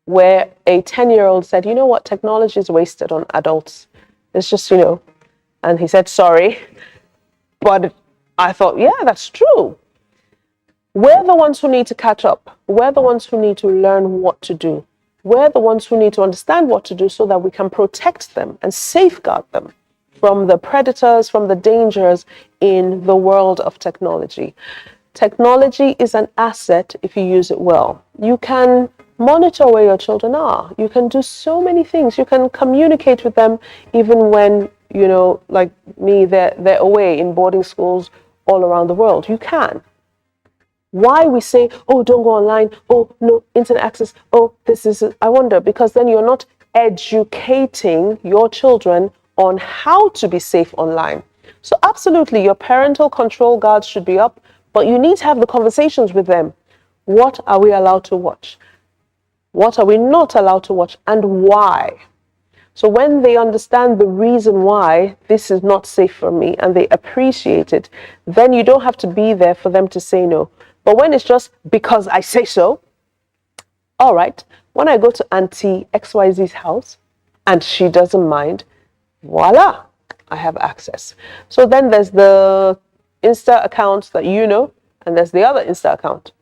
where a 10-year-old said, you know what, technology is wasted on adults. It's just, and he said, sorry. But I thought, yeah, that's true. We're the ones who need to catch up. We're the ones who need to learn what to do. We're the ones who need to understand what to do so that we can protect them and safeguard them from the predators, from the dangers in the world of technology. Technology is an asset if you use it well. You can monitor where your children are. You can do so many things. You can communicate with them even when, like me, they're away in boarding schools all around the world. You can. Why we say, oh, don't go online, oh, no, internet access, oh, this is, I wonder, because then you're not educating your children on how to be safe online. So absolutely, your parental control guards should be up, but you need to have the conversations with them. What are we allowed to watch? What are we not allowed to watch, and why? So when they understand the reason why this is not safe for me and they appreciate it, then you don't have to be there for them to say no. But when it's just because I say so, all right, when I go to Auntie XYZ's house and she doesn't mind, voila, I have access. So then there's the Insta account that and there's the other Insta account.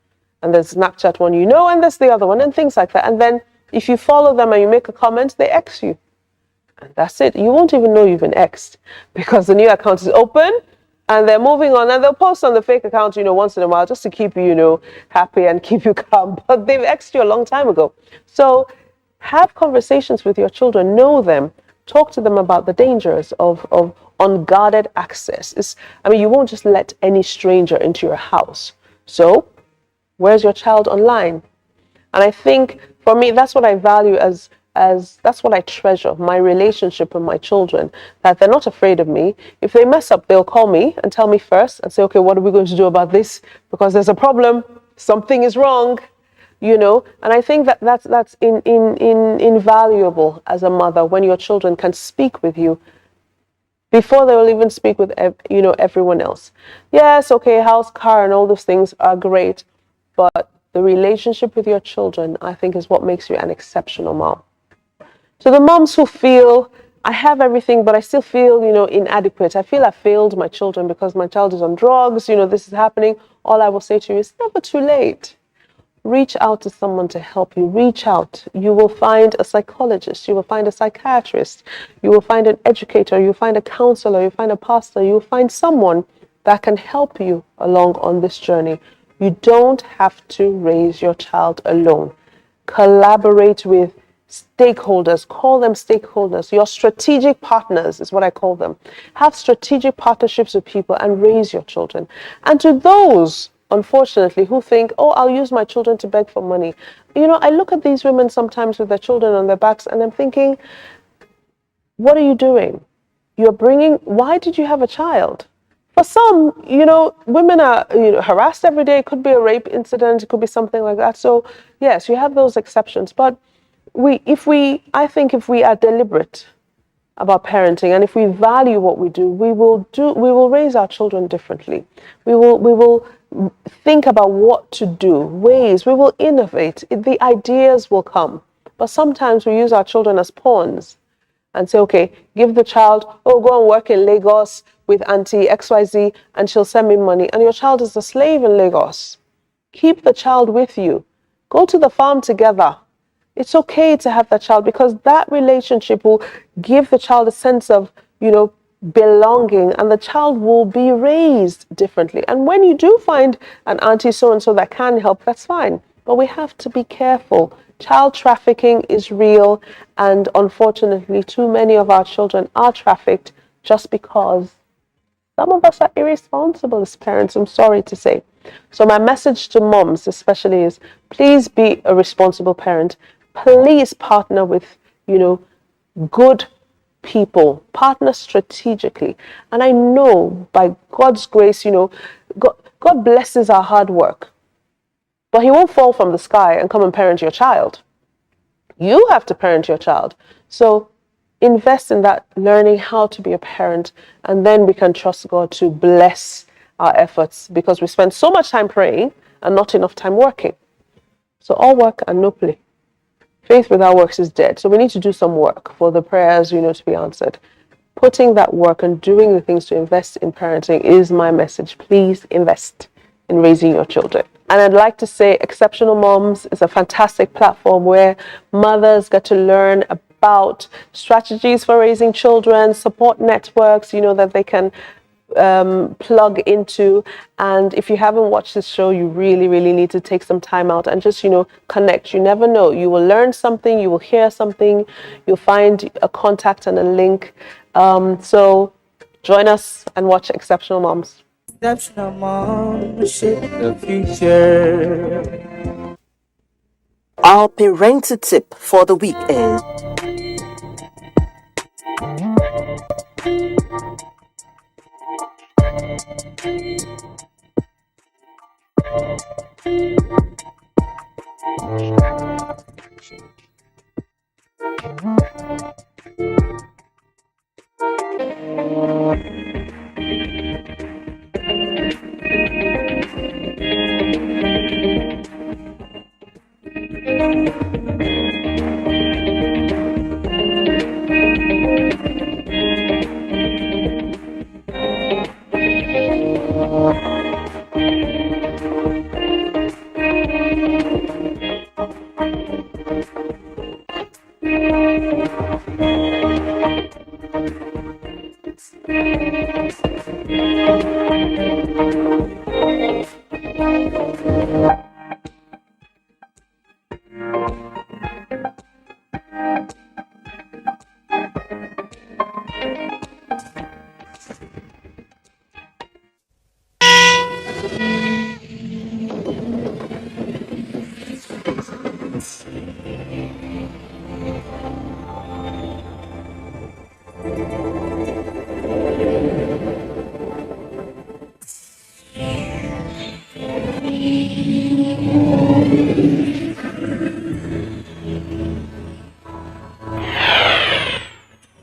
And there's Snapchat one and there's the other one, and things like that. And then if you follow them and you make a comment, they X you. And that's it. You won't even know you've been X'd because the new account is open. And they're moving on, and they'll post on the fake account, once in a while, just to keep you, happy and keep you calm. But they've X'd you a long time ago. So have conversations with your children, know them, talk to them about the dangers of unguarded access. You won't just let any stranger into your house. So where's your child online? And I think for me, that's what I value as that's what I treasure, my relationship with my children, that they're not afraid of me. If they mess up, they'll call me and tell me first and say, okay, what are we going to do about this? Because there's a problem, something is wrong, and I think that's invaluable as a mother when your children can speak with you before they will even speak with, everyone else. Yes, okay, house, car, and all those things are great, but the relationship with your children, I think, is what makes you an exceptional mom. So the moms who feel, I have everything, but I still feel, inadequate. I feel I failed my children because my child is on drugs, this is happening. All I will say to you is never too late. Reach out to someone to help you. Reach out. You will find a psychologist. You will find a psychiatrist. You will find an educator. You'll find a counselor. You'll find a pastor. You'll find someone that can help you along on this journey. You don't have to raise your child alone. Collaborate with stakeholders. Call them stakeholders. Your strategic partners is what I call them. Have strategic partnerships with people and raise your children. And to those, unfortunately, who think, oh, I'll use my children to beg for money. I look at these women sometimes with their children on their backs and I'm thinking, what are you doing? Why did you have a child? For some, women are harassed every day. It could be a rape incident. It could be something like that. So yes, you have those exceptions. But I think if we are deliberate about parenting and if we value what we do, we will raise our children differently. We will think about what to do, ways. We will innovate. The ideas will come. But sometimes we use our children as pawns and say, okay, give the child, go and work in Lagos with Auntie XYZ and she'll send me money. And your child is a slave in Lagos. Keep the child with you. Go to the farm together. It's okay to have that child because that relationship will give the child a sense of, belonging, and the child will be raised differently. And when you do find an auntie so-and-so that can help, that's fine. But we have to be careful. Child trafficking is real, and unfortunately, too many of our children are trafficked just because some of us are irresponsible as parents, I'm sorry to say. So my message to moms especially is, please be a responsible parent. Please partner with, good people. Partner strategically. And I know by God's grace, God blesses our hard work. But he won't fall from the sky and come and parent your child. You have to parent your child. So invest in that, learning how to be a parent, and then we can trust God to bless our efforts because we spend so much time praying and not enough time working. So all work and no play. Faith without works is dead. So we need to do some work for the prayers, to be answered. Putting that work and doing the things to invest in parenting is my message. Please invest in raising your children. And I'd like to say Exceptional Moms is a fantastic platform where mothers get to learn about strategies for raising children, support networks, that they can plug into. And if you haven't watched this show, you really, really need to take some time out and just, connect. You never know. You will learn something, you will hear something, you'll find a contact and a link. So join us and watch Exceptional Moms. Exceptional Moms shape the future. Our parental tip for the week is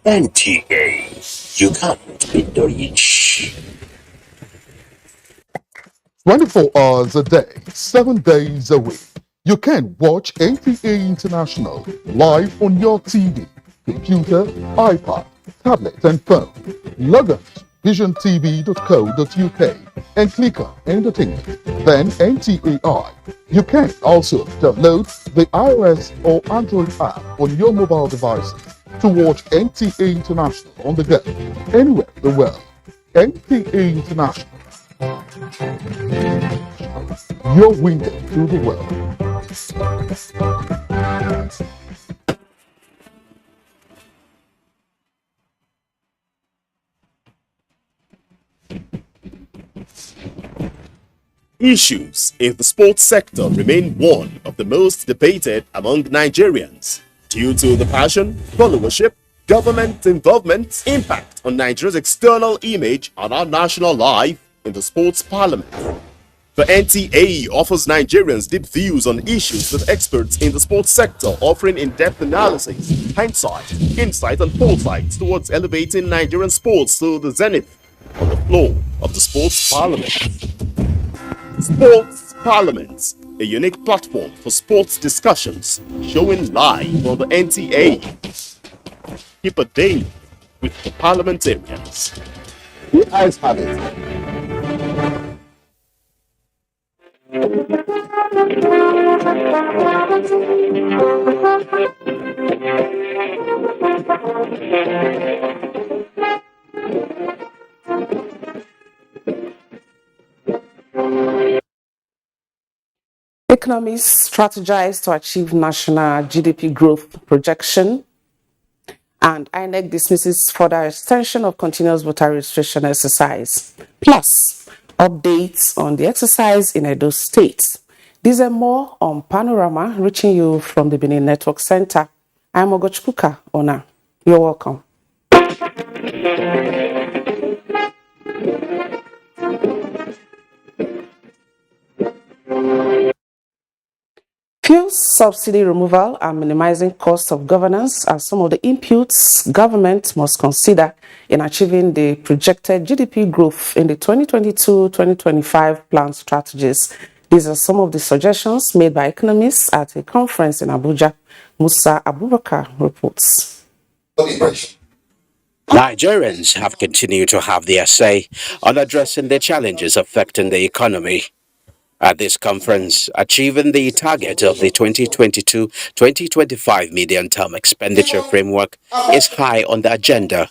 NTA. You can't beat the rich. 24 hours a day, 7 days a week. You can watch NTA International live on your TV, computer, iPad, tablet, and phone. Log on to visiontv.co.uk and click on Entertainment, then NTAI. You can also download the iOS or Android app on your mobile devices to watch NTA International on the go, anywhere in the world. NTA International, your window to the world. Issues in the sports sector remain one of the most debated among Nigerians due to the passion, followership, government involvement, impact on Nigeria's external image and our national life in the sports parliament. The NTA offers Nigerians deep views on issues with experts in the sports sector, offering in-depth analysis, hindsight, insight, and foresight towards elevating Nigerian sports to the zenith on the floor of the sports parliament. Sports Parliament, a unique platform for sports discussions, showing live on the NTA. Keep a day with the parliamentarians. You guys have it. Economists strategize to achieve national GDP growth projection, and INEC dismisses further extension of continuous voter registration exercise, plus updates on the exercise in Edo State. These are more on Panorama, reaching you from the Benin Network Center. I'm Ogochkuka Ona. You're welcome. Fuel subsidy removal and minimizing cost of governance are some of the inputs government must consider in achieving the projected GDP growth in the 2022-2025 plan strategies. These are some of the suggestions made by economists at a conference in Abuja. Musa Abubakar reports. Nigerians have continued to have their say on addressing the challenges affecting the economy. At this conference, achieving the target of the 2022-2025 medium-term expenditure framework is high on the agenda,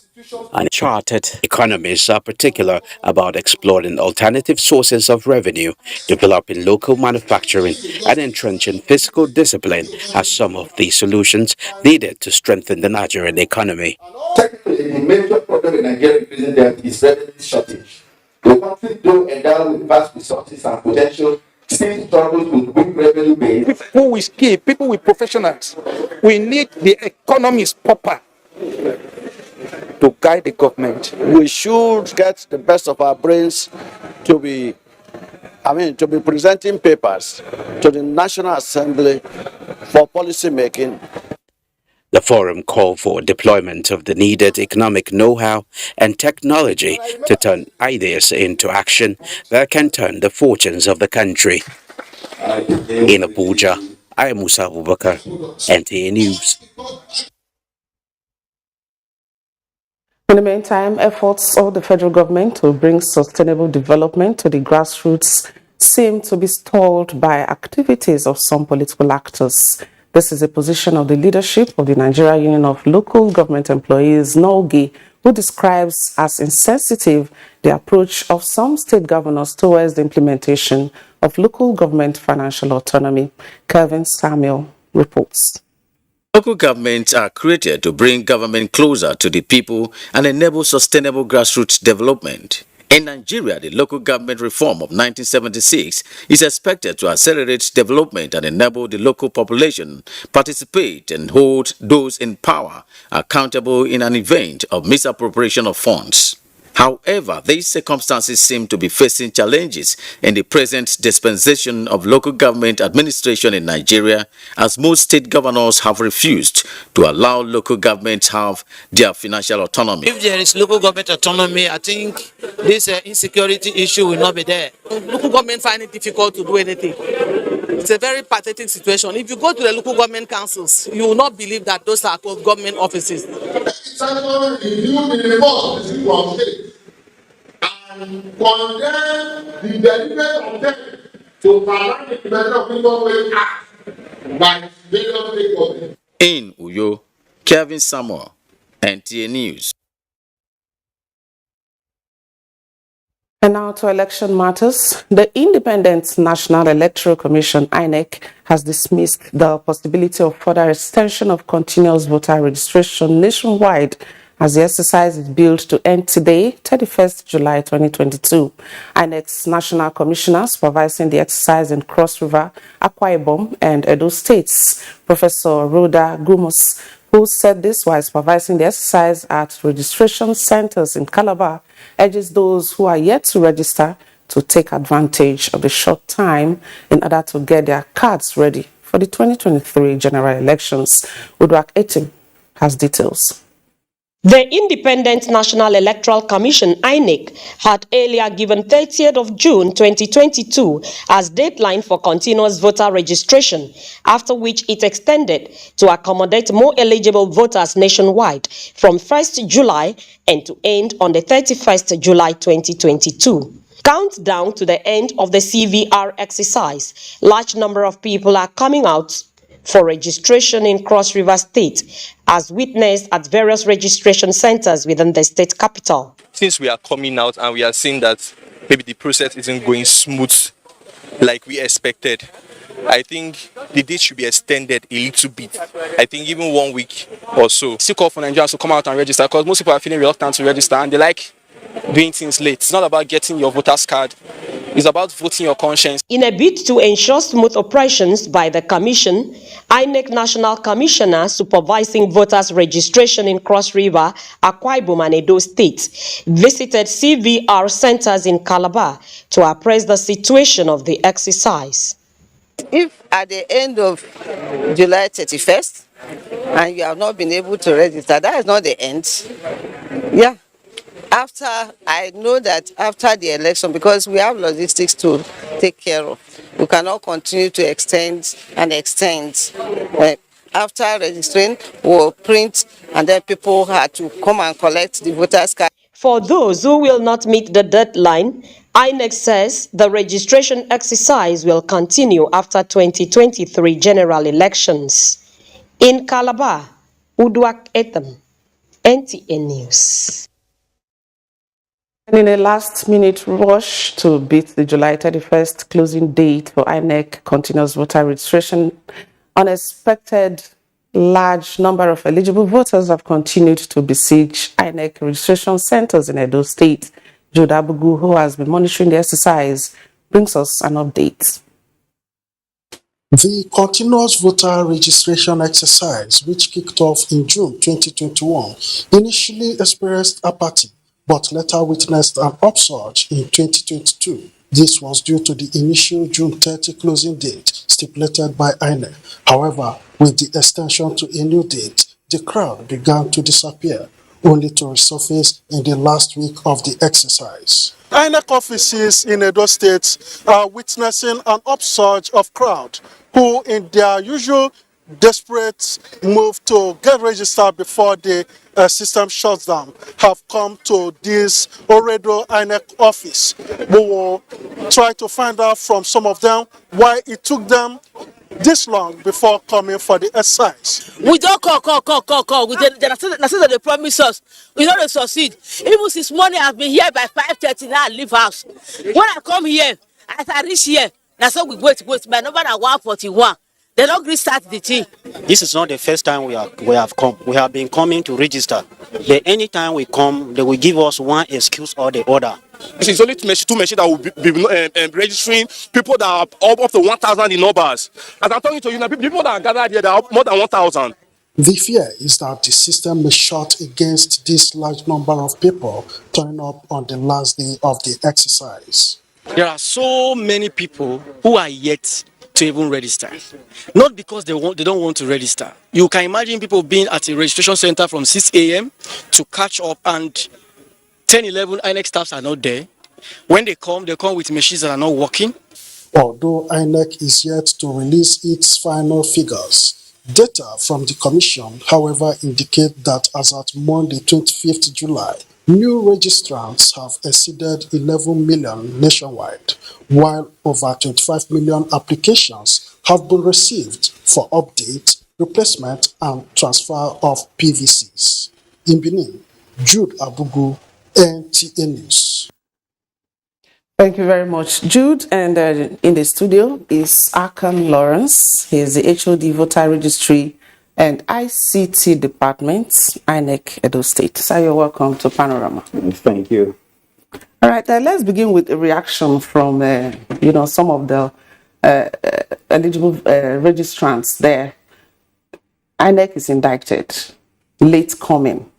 and chartered economists are particular about exploring alternative sources of revenue, developing local manufacturing, and entrenching fiscal discipline as some of the solutions needed to strengthen the Nigerian economy. Technically, the major problem in Nigeria increasing debt is revenue shortage. The country, though endowed with vast resources and potential, still struggles with weak revenue base. People with skill, people with professionals. We need the economists proper to guide the government. We should get the best of our brains to be presenting papers to the National Assembly for policy making. The forum called for deployment of the needed economic know-how and technology to turn ideas into action that can turn the fortunes of the country. In Abuja, I am Musa Abubakar, NTA News. In the meantime, efforts of the federal government to bring sustainable development to the grassroots seem to be stalled by activities of some political actors. This is a position of the leadership of the Nigerian Union of Local Government Employees, NULGE, who describes as insensitive the approach of some state governors towards the implementation of local government financial autonomy. Kevin Samuel reports. Local governments are created to bring government closer to the people and enable sustainable grassroots development. In Nigeria, the local government reform of 1976 is expected to accelerate development and enable the local population participate and hold those in power accountable in an event of misappropriation of funds. However, these circumstances seem to be facing challenges in the present dispensation of local government administration in Nigeria, as most state governors have refused to allow local governments have their financial autonomy. If there is local government autonomy, I think this insecurity issue will not be there. Local government find it difficult to do anything. It's a very pathetic situation. If you go to the local government councils, you will not believe that those are called government offices. And condemn the deliberate attempt to allow the implementation of Minimum Wage Act by various state governments. In Uyo, Kevin Samuel, NTA News. And now to election matters. The Independent National Electoral Commission, INEC, has dismissed the possibility of further extension of continuous voter registration nationwide as the exercise is billed to end today, 31st July 2022. INEC's National Commissioner supervising the exercise in Cross River, Akwa Ibom, and Edo States, Professor Rhoda Gumus, who said this while supervising the exercise at registration centers in Calabar, urges those who are yet to register to take advantage of the short time in order to get their cards ready for the 2023 general elections. Udwak Etim has details. The Independent National Electoral Commission, INEC, had earlier given 30th of June 2022 as deadline for continuous voter registration, after which it extended to accommodate more eligible voters nationwide from 1st July and to end on the 31st July 2022. Countdown to the end of the CVR exercise, large number of people are coming out for registration in Cross River State, as witnessed at various registration centers within the state capital. Since we are coming out and we are seeing that maybe the process isn't going smooth like we expected, I think the date should be extended a little bit. I think even 1 week or so. Still call for Nigerians to come out and register, because most people are feeling reluctant to register and they like doing things late. It's not about getting your voter's card. It's about voting your conscience. In a bid to ensure smooth operations by the Commission, INEC National Commissioner supervising voters' registration in Cross River, Akwa Ibom and Edo States visited CVR centers in Calabar to appraise the situation of the exercise. If at the end of July 31st and you have not been able to register, that is not the end. Yeah. I know that after the election, because we have logistics to take care of, We cannot continue to extend and extend. After registering, we'll print, and then people had to come and collect the voters' card. For those who will not meet the deadline, INEC says the registration exercise will continue after 2023 general elections. In Calabar, Uduak Etam, NTA News. And in a last-minute rush to beat the July 31st closing date for INEC continuous voter registration, unexpected large number of eligible voters have continued to besiege INEC registration centers in Edo State. Jude Abugu, who has been monitoring the exercise, brings us an update. The continuous voter registration exercise, which kicked off in June 2021, initially experienced apathy, but later witnessed an upsurge in 2022. This was due to the initial June 30 closing date stipulated by INEC. However, with the extension to a new date, the crowd began to disappear, only to resurface in the last week of the exercise. INEC offices in Edo State are witnessing an upsurge of crowd who, in their usual desperate move to get registered before the system shuts down, have come to this Oredo INEC office. We will try to find out from some of them why it took them this long before coming for the exercise. We don't call. They promise us. We don't succeed. Even since morning, I've been here by 5:30 now. I leave house. When I come here, as I reach here, that's how we wait. My number is 141. They don't restart the thing. This is not the first time we have come. We have been coming to register. But anytime we come, they will give us one excuse or the other. It's only two machines that will be registering people that are up to 1,000 in numbers. As I'm talking to you now, people that are gathered here, there are more than 1,000. The fear is that the system may shut against this large number of people turning up on the last day of the exercise. There are so many people who are yet to even register. Not because they don't want to register. You can imagine people being at a registration center from 6 a.m. to catch up, and 10, 11 INEC staffs are not there. When they come with machines that are not working. Although INEC is yet to release its final figures, data from the Commission, however, indicate that as at Monday, 25th July, new registrants have exceeded 11 million nationwide, while over 25 million applications have been received for update, replacement, and transfer of PVCs. In Benin, Jude Abugu, NTA News. Thank you very much, Jude. And in the studio is Akan Lawrence. He is the HOD Voter Registry and ICT Department, INEC Edo State. So you're welcome to Panorama. Thank you. All right, let's begin with a reaction from some of the eligible registrants there. INEC is indicted, late coming.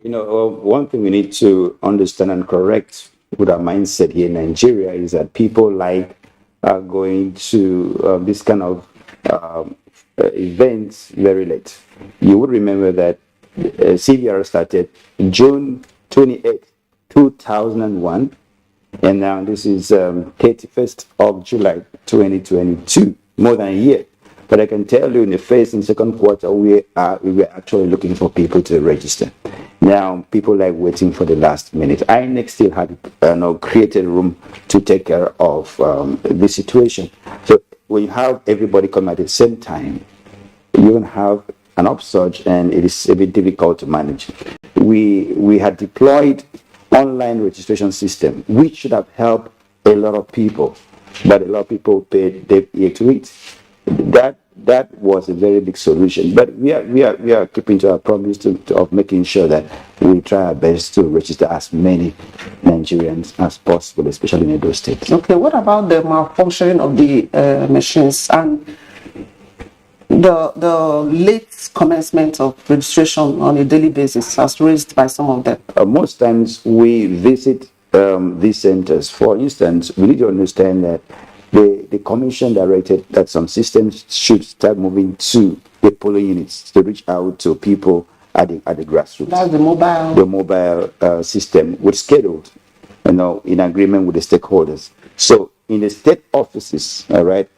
One thing we need to understand and correct with our mindset here in Nigeria is that people like going to this kind of events very late. You would remember that CVR started June 28, 2001, and now this is 31st of July 2022, more than a year. But I can tell you in the first and second quarter, we were actually looking for people to register. Now, people like waiting for the last minute. INEC still had created room to take care of this situation. So when you have everybody come at the same time, you're going to have an upsurge, and it is a bit difficult to manage. We had deployed online registration system, which should have helped a lot of people, but a lot of people paid deaf ear to it. That was a very big solution, but we are keeping to our promise of making sure that we try our best to register as many Nigerians as possible, especially in Edo State. Okay, what about the malfunctioning of the machines and the late commencement of registration on a daily basis, as raised by some of them? Most times we visit these centers. For instance, we need to understand that the commission directed that some systems should start moving to the polling units to reach out to people at the grassroots. That's the mobile. The mobile system was scheduled, in agreement with the stakeholders. So in the state offices, all right,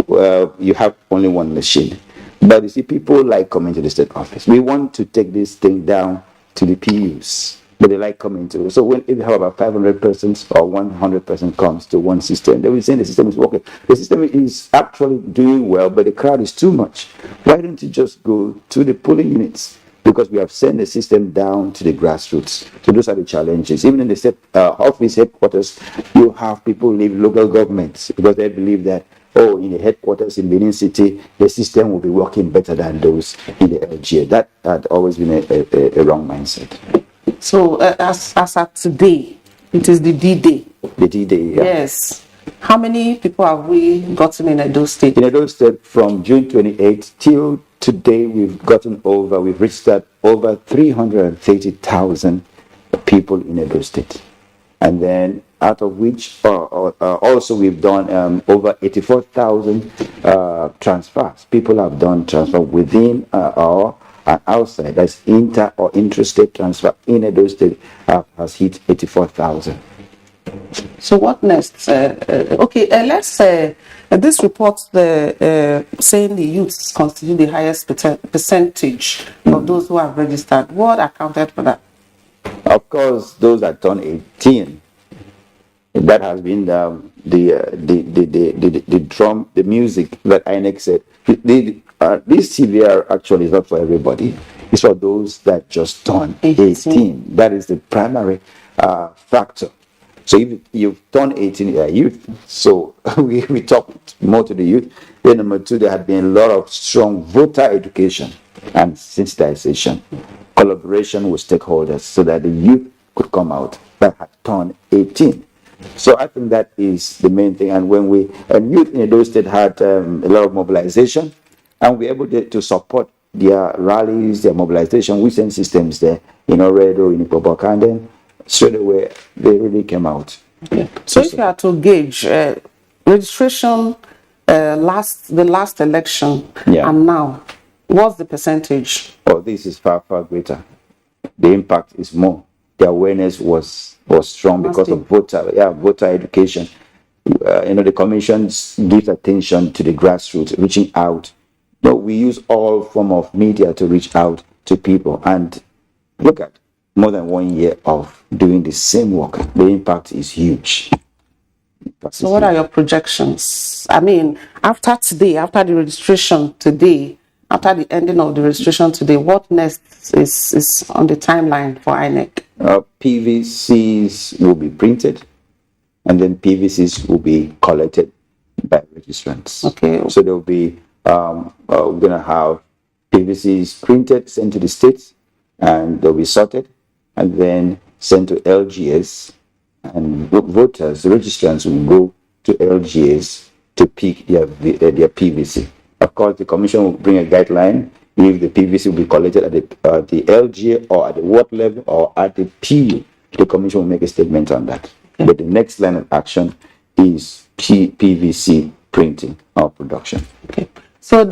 you have only one machine. But you see, people like coming to the state office. We want to take this thing down to the PUs, but they like coming to. So when if you have about 500 persons or 100 person comes to one system, they will say the system is working. The system is actually doing well, but the crowd is too much. Why don't you just go to the polling units? Because we have sent the system down to the grassroots. So those are the challenges. Even in the state office headquarters, you have people leave local governments because they believe that, oh, in the headquarters in Benin City, the system will be working better than those in the LGA. That had always been a wrong mindset. So as at today, it is the D-Day. The D-Day, yeah. Yes. How many people have we gotten in Edo State? In Edo State, from June 28th till today, we've registered over 330,000 people in Edo State. And then out of which also we've done over 84,000 transfers. People have done transfer within or outside. That's inter or intrastate transfer in Edo State has hit 84,000. So what next? Let's say this report saying the youths constitute the highest percentage of those who have registered. What accounted for that? Of course, those that turn 18. That has been the drum, the music that INEC said. This CVR actually is not for everybody. It's for those that just turned 18. That is the primary factor. So if you've turned 18, you are youth. So we talked more to the youth. Then number two, there had been a lot of strong voter education and sensitization, collaboration with stakeholders so that the youth could come out that had turned 18. So I think that is the main thing. And when youth in Edo State had a lot of mobilization, and we were able to support their rallies, their mobilization, we sent systems there in Oredo, in Ipobaka, and then straight away they really came out. Okay. So if you are to gauge registration, the last election, and now, what's the percentage? Oh, this is far, far greater. The impact is more. The awareness was strong because of voter education. The commissions give attention to the grassroots, reaching out. We use all form of media to reach out to people, and look at more than 1 year of doing the same work. The impact is huge. So what are your projections? I mean, after today, after the registration today, after the ending of the registration today, what next is on the timeline for INEC? PVCs will be printed, and then PVCs will be collected by registrants. Okay. So there will be, we're going to have PVCs printed, sent to the states, and they'll be sorted, and then sent to LGS, and voters, the registrants will go to LGS to pick their PVC. Of course, the commission will bring a guideline if the PVC will be collected at the LGA or at the ward level or at the PU. The commission will make a statement on that. Okay. But the next line of action is PVC printing or production. Okay. So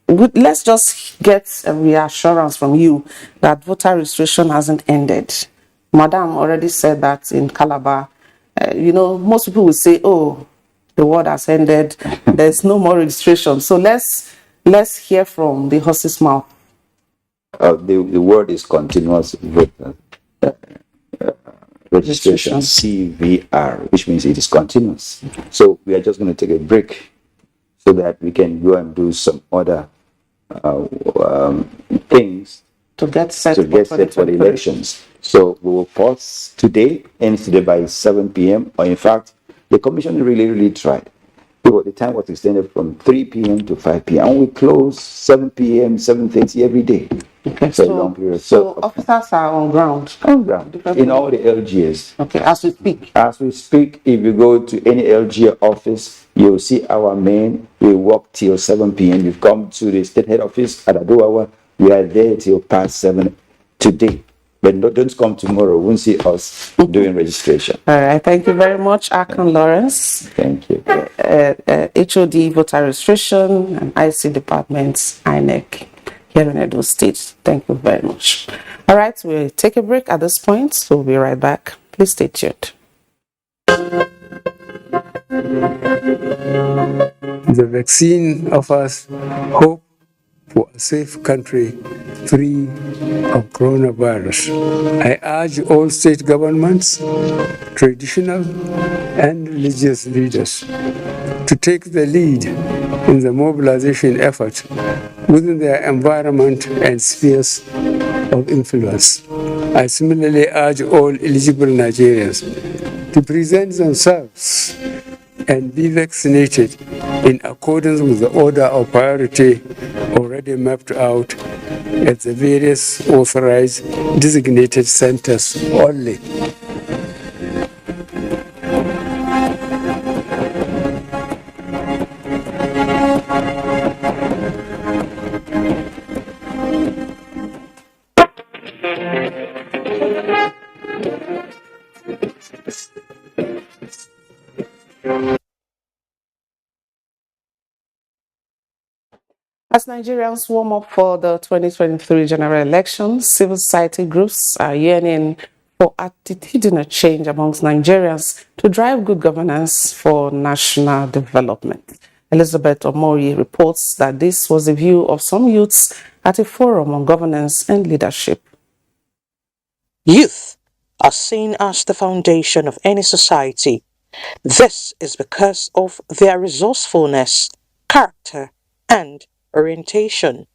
let's just get a reassurance from you that voter registration hasn't ended. Madam already said that in Calabar. Most people will say, oh, the word has ended, there's no more registration. So let's hear from the horse's mouth. The word is continuous voter registration, CVR, which means it is continuous. So we are just going to take a break so that we can go and do some other things to get set for the elections. So we will pause today, ends today by 7 p.m. Or in fact, the commission really tried. The time was extended from 3 p.m. to 5 p.m. And we close 7 p.m., 7:30 every day. Okay, so a long period. So officers are on ground? On ground, in all the LGAs. Okay, as we speak? As we speak, if you go to any LGA office, you'll see our men. We work till 7 p.m. You've come to the state head office at Aduawa. We are there till past 7 today. But don't come tomorrow. We won't see us doing registration. All right. Thank you very much, Akon Lawrence. Thank you. HOD voter registration and IC departments, INEC, here in Edo State. Thank you very much. All right. We'll take a break at this point. So we'll be right back. Please stay tuned. The vaccine offers hope for a safe country free of coronavirus. I urge all state governments, traditional and religious leaders to take the lead in the mobilization effort within their environment and spheres of influence. I similarly urge all eligible Nigerians to present themselves and be vaccinated in accordance with the order of priority already mapped out at the various authorized designated centers only. As Nigerians warm up for the 2023 general elections, civil society groups are yearning for attitudinal change amongst Nigerians to drive good governance for national development. Elizabeth Omori reports that this was the view of some youths at a forum on governance and leadership. Youth are seen as the foundation of any society. This is because of their resourcefulness, character, and orientation,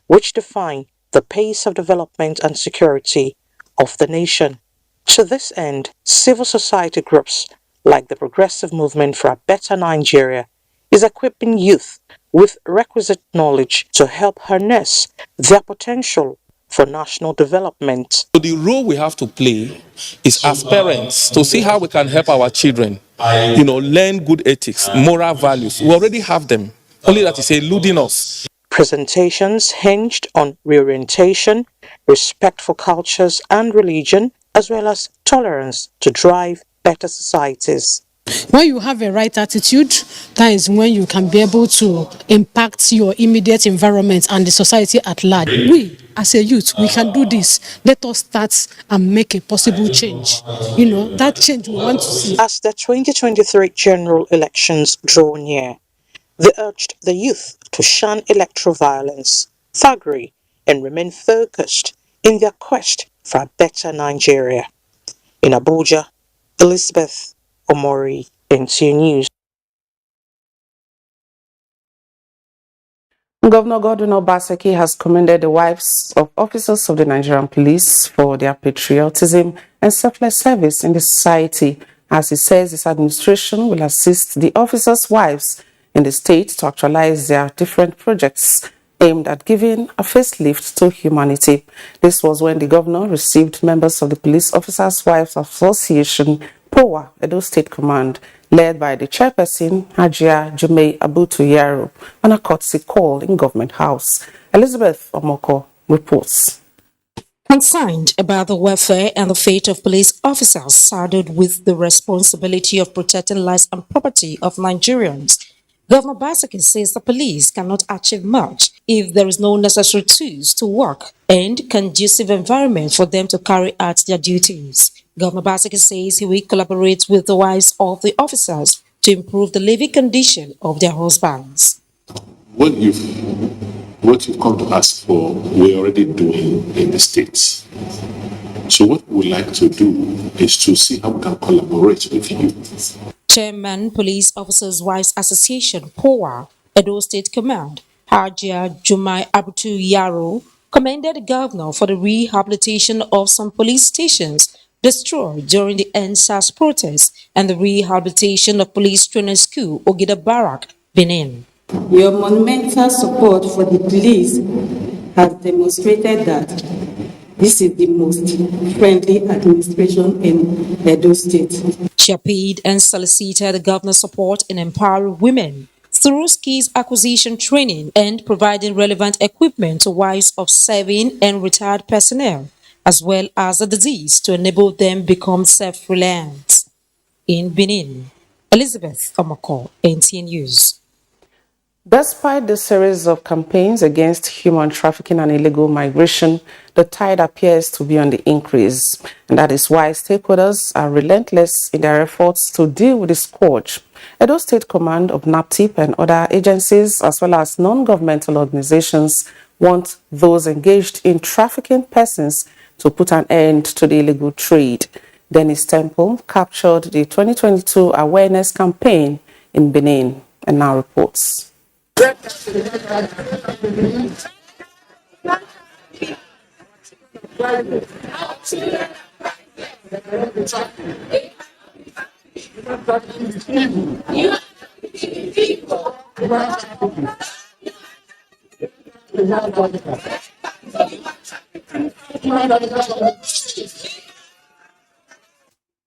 which define the pace of development and security of the nation. To this end, civil society groups like the Progressive Movement for a Better Nigeria is equipping youth with requisite knowledge to help harness their potential for national development. So the role we have to play is as parents to see how we can help our children, learn good ethics, moral values. We already have them, only that is eluding us. Presentations hinged on reorientation, respect for cultures and religion, as well as tolerance to drive better societies. When you have a right attitude, that is when you can be able to impact your immediate environment and the society at large. We, as a youth, we can do this. Let us start and make a possible change. That change we want to see. As the 2023 general elections draw near, they urged the youth to shun electoral violence, thuggery, and remain focused in their quest for a better Nigeria. In Abuja, Elizabeth Omori, NTA News. Governor Godwin Obaseki has commended the wives of officers of the Nigerian police for their patriotism and selfless service in the society. As he says, his administration will assist the officers' wives in the state to actualize their different projects aimed at giving a facelift to humanity. This was when the governor received members of the Police Officers' Wives Association, POWA, Edo State Command, led by the chairperson, Hajia Jummai Abutu Yaro, on a courtesy call in Government House. Elizabeth Omoko reports. Concerned about the welfare and the fate of police officers saddled with the responsibility of protecting lives and property of Nigerians, Governor Obaseki says the police cannot achieve much if there is no necessary tools to work and conducive environment for them to carry out their duties. Governor Obaseki says he will collaborate with the wives of the officers to improve the living condition of their husbands. What you've come to ask for, we're already doing in the States. So what we'd like to do is to see how we can collaborate with you. Chairman, Police Officers' Wives Association, POWA, Edo State Command, Hajia Jummai Abutu Yaro, commended the governor for the rehabilitation of some police stations destroyed during the NSAS protests and the rehabilitation of police training school, Ogida Barak, Benin. Your monumental support for the police has demonstrated that this is the most friendly administration in Edo State. She appealed and solicited the governor's support in empowering women through skills acquisition training and providing relevant equipment to wives of serving and retired personnel, as well as the disease to enable them become self-reliant. In Benin, Elizabeth Omoko, NTA News. Despite the series of campaigns against human trafficking and illegal migration, the tide appears to be on the increase. And that is why stakeholders are relentless in their efforts to deal with the scourge. Edo State Command of NAPTIP and other agencies, as well as non-governmental organizations, want those engaged in trafficking persons to put an end to the illegal trade. Dennis Temple captured the 2022 awareness campaign in Benin and now reports.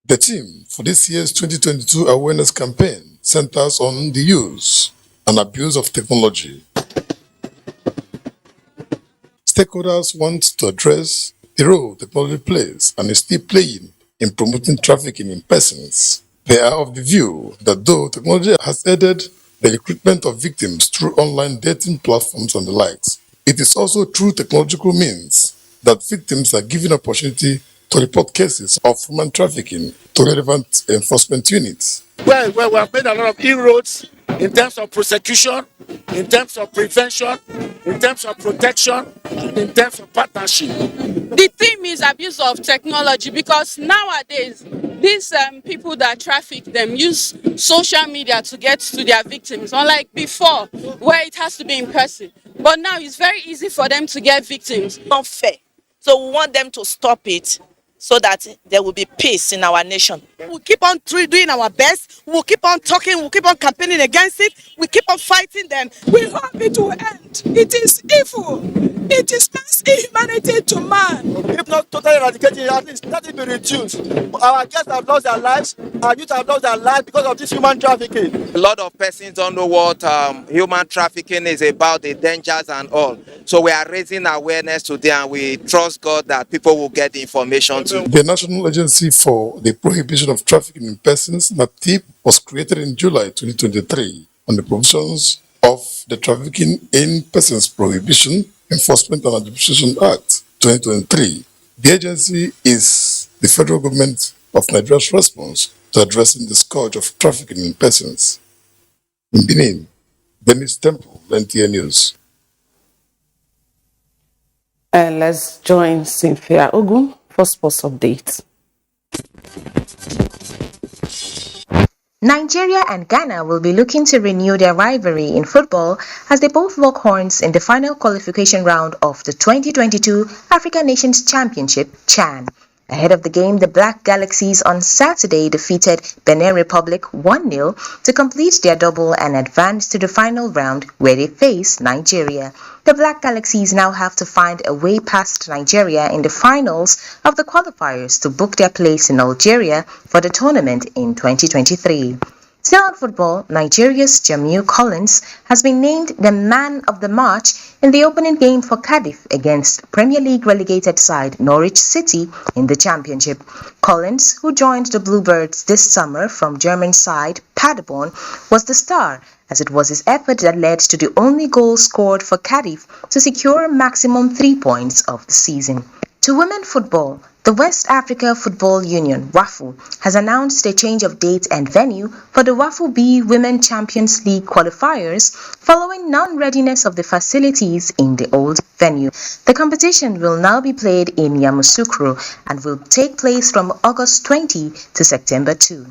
The theme for this year's 2022 awareness campaign centers on the use and abuse of technology. Stakeholders want to address the role technology plays and is still playing in promoting trafficking in persons. They are of the view that though technology has aided the recruitment of victims through online dating platforms and the likes, it is also through technological means that victims are given opportunity to report cases of human trafficking to relevant enforcement units. Well, we have made a lot of inroads in terms of prosecution, in terms of prevention, in terms of protection, and in terms of partnership. The theme is abuse of technology because nowadays these people that traffic them use social media to get to their victims, unlike before where it has to be in person. But now it's very easy for them to get victims. Unfair. So we want them to stop it so that there will be peace in our nation. We'll keep on doing our best. We'll keep on talking. We'll keep on campaigning against it. We keep on fighting them. We hope it will end. It is evil. It is mass inhumanity to man. If not totally eradicated, at least let it be reduced. Our guests have lost their lives. Our youth have lost their lives because of this human trafficking. A lot of persons don't know what human trafficking is about, the dangers and all. So we are raising awareness today, and we trust God that people will get the information too. The National Agency for the Prohibition of Trafficking in Persons, NAPTIP, was created in July 2023 on the provisions of the Trafficking in Persons Prohibition, Enforcement and Administration Act 2023. The agency is the federal government of Nigeria's response to addressing the scourge of trafficking in persons. In Benin, Dennis Temple, NTA News. And let's join Cynthia Ogun for sports updates. Nigeria and Ghana will be looking to renew their rivalry in football as they both lock horns in the final qualification round of the 2022 African Nations Championship, CHAN. Ahead of the game, the Black Galaxies on Saturday defeated Benin Republic 1-0 to complete their double and advance to the final round where they face Nigeria. The Black Galaxies now have to find a way past Nigeria in the finals of the qualifiers to book their place in Algeria for the tournament in 2023. Still on football, Nigeria's Jamiu Collins has been named the man of the match in the opening game for Cardiff against Premier League relegated side Norwich City in the Championship. Collins, who joined the Bluebirds this summer from German side Paderborn, was the star, as it was his effort that led to the only goal scored for Cardiff to secure a maximum 3 points of the season. To women football, the West Africa Football Union, WAFU, has announced a change of date and venue for the WAFU B Women Champions League qualifiers following non-readiness of the facilities in the old venue. The competition will now be played in Yamoussoukro and will take place from August 20 to September 2.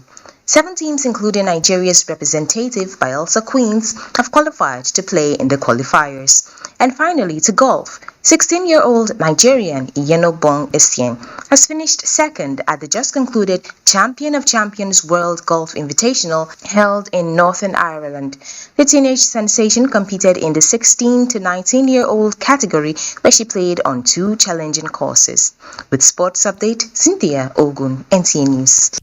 7 teams, including Nigeria's representative Bayelsa Queens, have qualified to play in the qualifiers. And finally, to golf, 16-year-old Nigerian Iyenobong Essien has finished second at the just concluded Champion of Champions World Golf Invitational held in Northern Ireland. The teenage sensation competed in the 16 to 19-year-old category where she played on 2 challenging courses. With Sports Update, Cynthia Ogun, NTA News.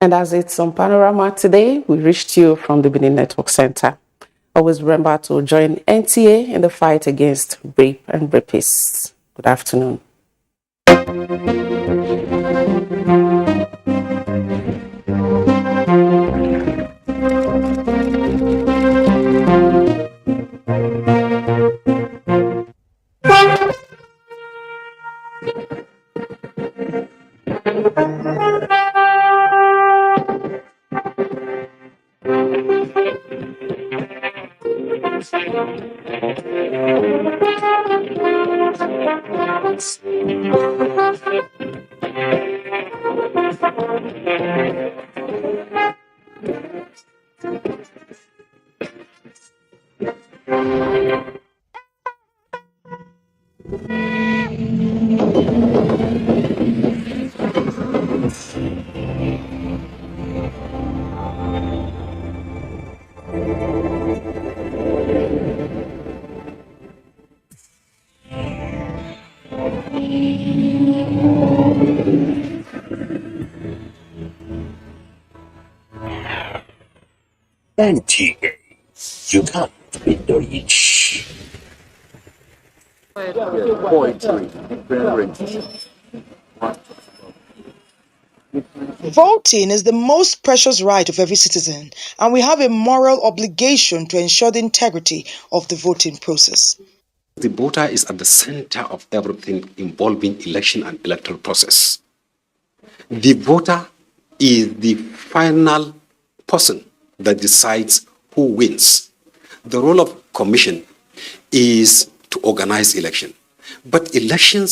And as it's on Panorama today, we reached you from the Benin Network Center. Always remember to join NTA in the fight against rape and rapists. Good afternoon. NTA, you can't be the rich. Voting is the most precious right of every citizen, and we have a moral obligation to ensure the integrity of the voting process. The voter is at the center of everything involving election and electoral process. The voter is the final person that decides who wins. The role of commission is to organize election. But elections